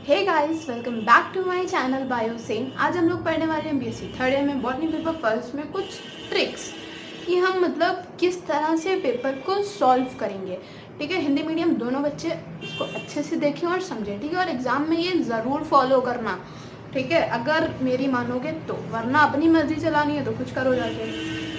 Hey guys, welcome back to my channel बायोसेन। आज हम लोग पढ़ने वाले हैं बीएससी थर्ड ईयर में बॉटनी पेपर फर्स्ट में कुछ ट्रिक्स कि हम मतलब किस तरह से पेपर को सॉल्व करेंगे। ठीक है, हिंदी मीडियम दोनों बच्चे इसको अच्छे से देखें और समझें। ठीक है, और एग्ज़ाम में ये ज़रूर फॉलो करना। ठीक है, अगर मेरी मानोगे तो, वरना अपनी मर्जी चलानी है तो कुछ करो जाके।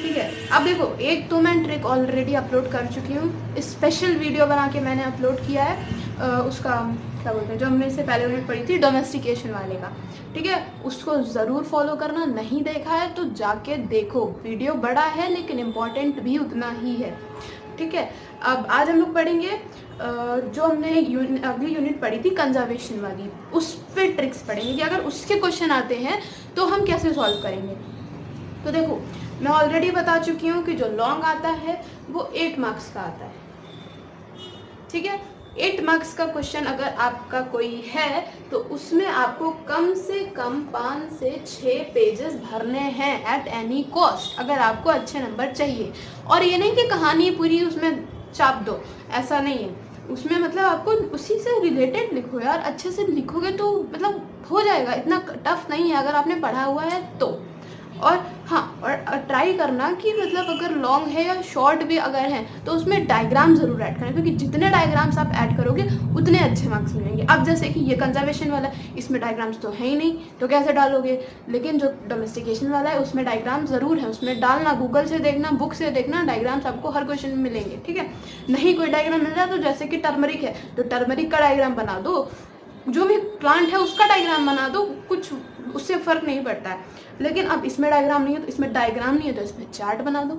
ठीक है, अब देखो, एक तो मैं ट्रिक ऑलरेडी अपलोड कर चुकी हूँ, स्पेशल वीडियो बना के मैंने अपलोड किया है। उसका क्या बोलते हैं, जो हमने इससे पहले यूनिट पढ़ी थी डोमेस्टिकेशन वाले का। ठीक है, उसको ज़रूर फॉलो करना। नहीं देखा है तो जाके देखो, वीडियो बड़ा है लेकिन इम्पॉर्टेंट भी उतना ही है। ठीक है, अब आज हम लोग पढ़ेंगे जो हमने अगली यूनिट पढ़ी थी कंजर्वेशन वाली, उस पर ट्रिक्स पढ़ेंगे कि अगर उसके क्वेश्चन आते हैं तो हम कैसे सॉल्व करेंगे। तो देखो, मैं ऑलरेडी बता चुकी हूँ कि जो लॉन्ग आता है वो 8 मार्क्स का आता है। ठीक है, 8 मार्क्स का क्वेश्चन अगर आपका कोई है तो उसमें आपको कम से कम 5 से 6 पेजेस भरने हैं एट एनी कॉस्ट, अगर आपको अच्छे नंबर चाहिए। और ये नहीं कि कहानी पूरी उसमें चाप दो, ऐसा नहीं है। उसमें मतलब आपको उसी से रिलेटेड लिखो यार, अच्छे से लिखोगे तो मतलब हो जाएगा, इतना टफ नहीं है अगर आपने पढ़ा हुआ है तो। और हाँ, और ट्राई करना कि मतलब अगर लॉन्ग है या शॉर्ट भी अगर है तो उसमें डायग्राम ज़रूर ऐड करना, क्योंकि जितने डायग्राम्स आप ऐड करोगे उतने अच्छे मार्क्स मिलेंगे। अब जैसे कि ये कंजर्वेशन वाला है, इसमें डायग्राम्स तो है ही नहीं तो कैसे डालोगे, लेकिन जो डोमेस्टिकेशन वाला है उसमें डायग्राम ज़रूर है, उसमें डालना, गूगल से देखना, बुक से देखना, डायग्राम्स आपको हर क्वेश्चन में मिलेंगे। ठीक है, नहीं कोई डायग्राम मिल रहा तो जैसे कि टर्मरिक है तो टर्मरिक का डायग्राम बना दो, जो भी प्लांट है उसका डायग्राम बना दो, कुछ उससे फ़र्क नहीं पड़ता है। लेकिन अब इसमें डायग्राम नहीं है तो इसमें डायग्राम नहीं है तो इसमें चार्ट बना दो।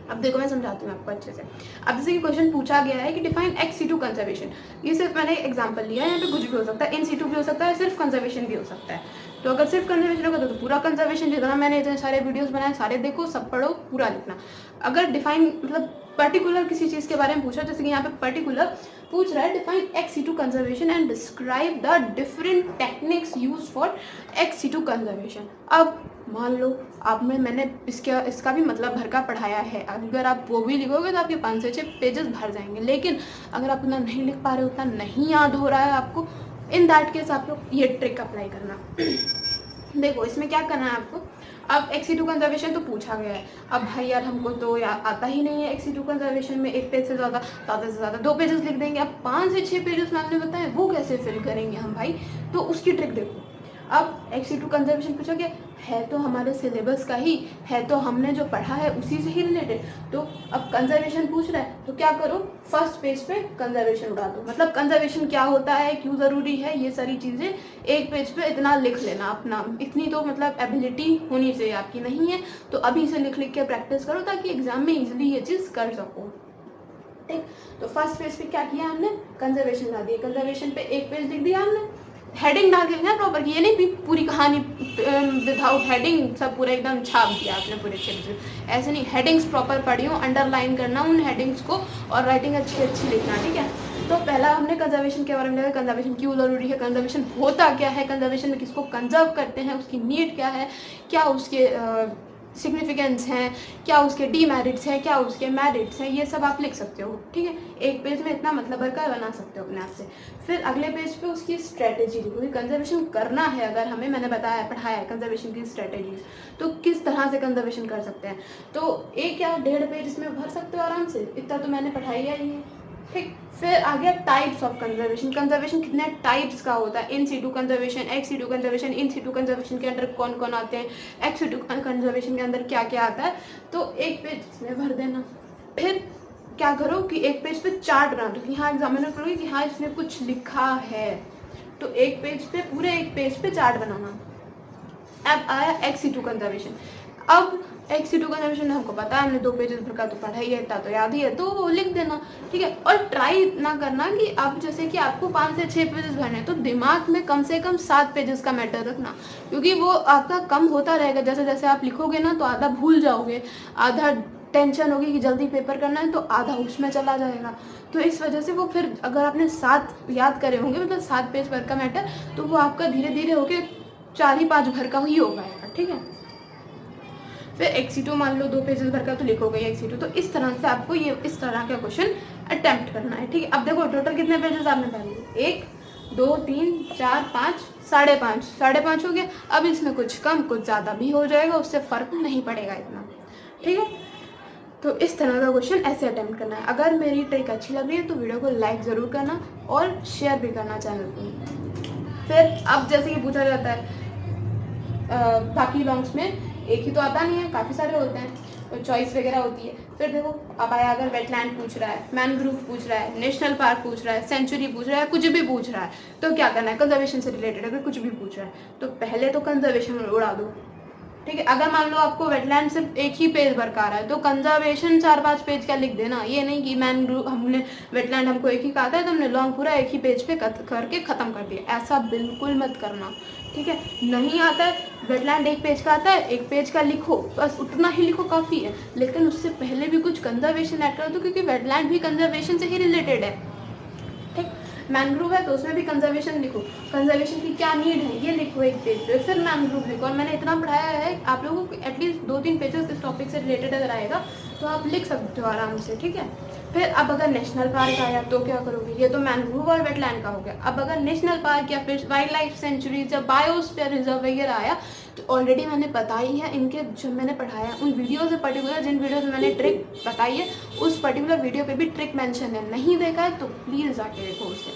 अब देखो, मैं समझाती हूँ आपको अच्छे से। अब जैसे कि क्वेश्चन पूछा गया है कि डिफाइन एक्स सीटू कंजर्वेशन, ये सिर्फ मैंने एग्जांपल लिया है, यहाँ पे कुछ भी हो सकता है, इन सीटू भी हो सकता है, सिर्फ कंजर्वेशन भी हो सकता है। तो अगर सिर्फ कंजर्वेशन होगा तो पूरा कंजर्वेशन, जितना मैंने इतने सारे वीडियोस बनाए सारे देखो, सब पढ़ो, पूरा लिखना। अगर डिफाइन मतलब पर्टिकुलर किसी चीज़ के बारे में पूछा, जैसे कि यहाँ पे पर्टिकुलर पूछ रहा है define ex situ conservation and describe the different techniques use for ex situ conservation. अब मान लो आप में मैंने इसका भी मतलब भर का पढ़ाया है, अगर आप वो भी लिखोगे तो आपके 5 से 6 पेजेस भर जाएंगे। लेकिन अगर आप उतना नहीं लिख पा रहे हो, उतना नहीं याद हो रहा है आपको, इन दैट केस आप लोग ये ट्रिक अप्लाई करना। देखो, इसमें क्या करना है आपको। अब एक्सी टू कंजर्वेशन तो पूछा गया है, अब भाई यार हमको तो आता ही नहीं है एक्सी टू कंजर्वेशन में, एक पेज से ज़्यादा से ज़्यादा 2 पेजेस लिख देंगे। अब 5 से 6 पेजेस में आपने बताया वो कैसे फिल करेंगे हम भाई, तो उसकी ट्रिक देखो। अब एक्सी टू कंजर्वेशन पूछा गया है तो हमारे सिलेबस का ही है, तो हमने जो पढ़ा है उसी से ही रिलेटेड। तो अब कंजर्वेशन पूछ रहा है तो क्या करो, फर्स्ट पेज पे कंजर्वेशन उड़ा दो, मतलब कंजर्वेशन क्या होता है, क्यों ज़रूरी है, ये सारी चीज़ें एक पेज पे इतना लिख लेना अपना। इतनी तो मतलब एबिलिटी होनी चाहिए आपकी, नहीं है तो अभी से लिख लिख के प्रैक्टिस करो ताकि एग्जाम में इजीली ये चीज़ कर सको। ठीक, तो फर्स्ट पेज पे क्या किया हमने, कंजर्वेशन ला दिया, कंजर्वेशन पे एक पेज लिख दिया हमने, हेडिंग डाल के लिखना प्रॉपर, ये नहीं पूरी कहानी विदाउट हेडिंग सब पूरा एकदम छाप दिया आपने पूरे चैप्टर, ऐसे नहीं। हेडिंग्स प्रॉपर पढ़ी हो, अंडरलाइन करना उन हेडिंग्स को और राइटिंग अच्छी अच्छी लिखना। ठीक है, तो पहला हमने कंजर्वेशन के बारे में देखा, कंजर्वेशन क्यों ज़रूरी है, कंजर्वेशन होता क्या है, कंजर्वेशन में किसको कंजर्व करते हैं, उसकी नीड क्या है, क्या उसके सिग्निफिकेंस हैं, क्या उसके डीमेरिट्स हैं, क्या उसके मेरिट्स हैं, ये सब आप लिख सकते हो। ठीक है, एक पेज में इतना मतलब भर कर बना सकते हो अपने आप से। फिर अगले पेज पे उसकी स्ट्रेटेजी लिखो, कंजर्वेशन करना है अगर हमें, मैंने बताया पढ़ाया है कंजर्वेशन की स्ट्रेटेजीज, तो किस तरह से कंजर्वेशन कर सकते हैं। तो एक या 1.5 पेज इसमें भर सकते हो आराम से, इतना तो मैंने पढ़ाया ही है। ठीक, फिर आ गया टाइप्स ऑफ कंजर्वेशन, कंजर्वेशन कितने टाइप्स का होता है, in situ conservation, ex situ conservation, in situ conservation के अंदर कौन कौन आते हैं, एक्स सीटू कंजर्वेशन के अंदर क्या क्या आता है, तो एक पेज इसमें भर देना। फिर क्या करो कि एक पेज पे चार्ट बना दो कि हाँ एग्जामिनर करोगे कि हाँ इसने कुछ लिखा है, तो एक पेज पे, पूरे एक पेज पे चार्ट बनाना। अब आया एक्स सीटू कंजर्वेशन। अब एक्स सीटू कंजर्वेशन हमको पता है, हमने 2 पेजेस भर का तो पढ़ा ही है, इतना तो याद ही है, तो वो लिख देना। ठीक है, और ट्राई ना करना कि अब जैसे कि आपको 5 से 6 पेजेस भरने हैं तो दिमाग में कम से कम 7 पेजेस का मैटर रखना, क्योंकि वो आपका कम होता रहेगा, जैसे जैसे आप लिखोगे ना तो आधा भूल जाओगे, आधा टेंशन होगी कि जल्दी पेपर करना है तो आधा उसमें चला जाएगा। तो इस वजह से वो फिर अगर आपने 7 याद करे होंगे, मतलब 7 पेज भर का मैटर, तो वो आपका धीरे धीरे होके 4 ही 5 भर का ही हो पाएगा। ठीक है, फिर एक्सी2 मान लो 2 पेजेस भर का तो लिखोगे एक्सी2, तो इस तरह से आपको ये इस तरह का क्वेश्चन अटेम्प्ट करना है। ठीक है, अब देखो टोटल कितने पेजेस आपने पढ़ लिए, 1 2 3 4 5 5.5 हो गया। अब इसमें कुछ कम कुछ ज़्यादा भी हो जाएगा, उससे फ़र्क नहीं पड़ेगा इतना, ठीक है। तो इस तरह का क्वेश्चन ऐसे अटेम्प्ट करना है। अगर मेरी ट्रिक अच्छी लग रही है तो वीडियो को लाइक ज़रूर करना और शेयर भी करना चैनल को। फिर अब जैसे कि पूछा जाता है बाकी लॉन्ग्स में एक ही तो आता नहीं है, काफ़ी सारे होते हैं, तो चॉइस वगैरह होती है। फिर देखो अब आया, अगर वेटलैंड पूछ रहा है, मैनग्रोव पूछ रहा है, नेशनल पार्क पूछ रहा है, सेंचुरी पूछ रहा है, कुछ भी पूछ रहा है, तो क्या करना है, कंजर्वेशन से रिलेटेड अगर कुछ भी पूछ रहा है तो पहले तो कंजर्वेशन उड़ा दो, ठीक है। अगर मान लो आपको वेटलैंड सिर्फ एक ही पेज बरकार है तो कंजर्वेशन 4-5 पेज का लिख देना। ये नहीं कि मैनग्रोव हमने वेटलैंड हमको एक ही कहा था तो हमने लॉन्ग पूरा एक ही पेज पे करके ख़त्म कर दिया, ऐसा बिल्कुल मत करना, ठीक है। नहीं आता है वेटलैंड एक पेज का आता है, एक पेज का लिखो, बस उतना ही लिखो काफ़ी है, लेकिन उससे पहले भी कुछ कंजर्वेशन ऐड कर दो क्योंकि वेटलैंड भी कंजर्वेशन से ही रिलेटेड है, ठीक। मैनग्रोव है तो उसमें भी कंजर्वेशन लिखो, कंजर्वेशन की क्या नीड है ये लिखो एक पेज पे, फिर मैनग्रोव लिखो। और मैंने इतना पढ़ाया है, आप लोगों को एटलीस्ट 2-3 पेजेस इस टॉपिक से रिलेटेड अगर आएगा तो आप लिख सकते हो आराम से, ठीक है। फिर अब अगर नेशनल पार्क आया तो क्या करोगे, ये तो मैनग्रोव और वेटलैंड का हो गया। अब अगर नेशनल पार्क या फिर वाइल्ड लाइफ सेंचुरीज या बायोस्फीयर रिजर्व वगैरह आया तो ऑलरेडी मैंने बताई है, इनके जो मैंने पढ़ाया उन वीडियो से पर्टिकुलर, जिन वीडियो में मैंने ट्रिक बताई है उस पर्टिकुलर वीडियो पे भी ट्रिक मेंशन है, नहीं देखा है तो प्लीज़ जाके देखो उसे,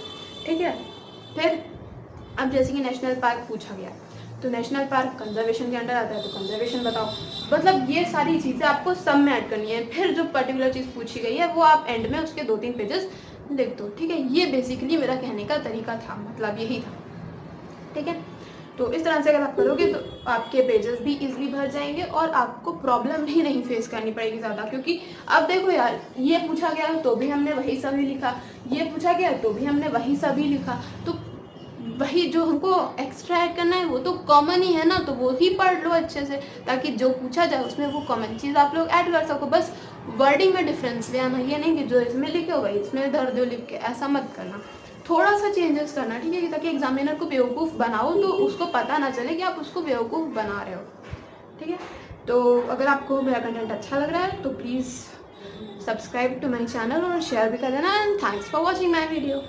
ठीक है। फिर अब जैसे कि नेशनल पार्क पूछा गया तो नेशनल पार्क कंजर्वेशन के अंडर आता है तो कंजर्वेशन बताओ, मतलब ये सारी चीज़ें आपको सब में ऐड करनी है। फिर जो पर्टिकुलर चीज़ पूछी गई है वो आप एंड में उसके 2-3 पेजेस लिख दो, ठीक है। ये बेसिकली मेरा कहने का तरीका था, मतलब यही था, ठीक है। तो इस तरह से अगर आप करोगे तो आपके पेजेस भी इजीली भर जाएंगे और आपको प्रॉब्लम भी नहीं फेस करनी पड़ेगी ज़्यादा। क्योंकि अब देखो यार, ये पूछा गया तो भी हमने वही सभी लिखा, ये पूछा गया तो भी हमने वही सभी लिखा, तो वही जो हमको एक्स्ट्रा ऐड करना है वो तो कॉमन ही है ना, तो वो ही पढ़ लो अच्छे से ताकि जो पूछा जाए उसमें वो कॉमन चीज़ आप लोग ऐड कर सको। बस वर्डिंग में डिफरेंस ले आना, ये नहीं कि जो इसमें लिखे हो वही इसमें धर दो लिख के, ऐसा मत करना, थोड़ा सा चेंजेस करना, ठीक है, ताकि एग्जामिनर को बेवकूफ़ बनाओ तो उसको पता ना चले कि आप उसको बेवकूफ़ बना रहे हो, ठीक है। तो अगर आपको मेरा कंटेंट अच्छा लग रहा है तो please subscribe to my channel और शेयर भी कर देना। And thanks for watching my video.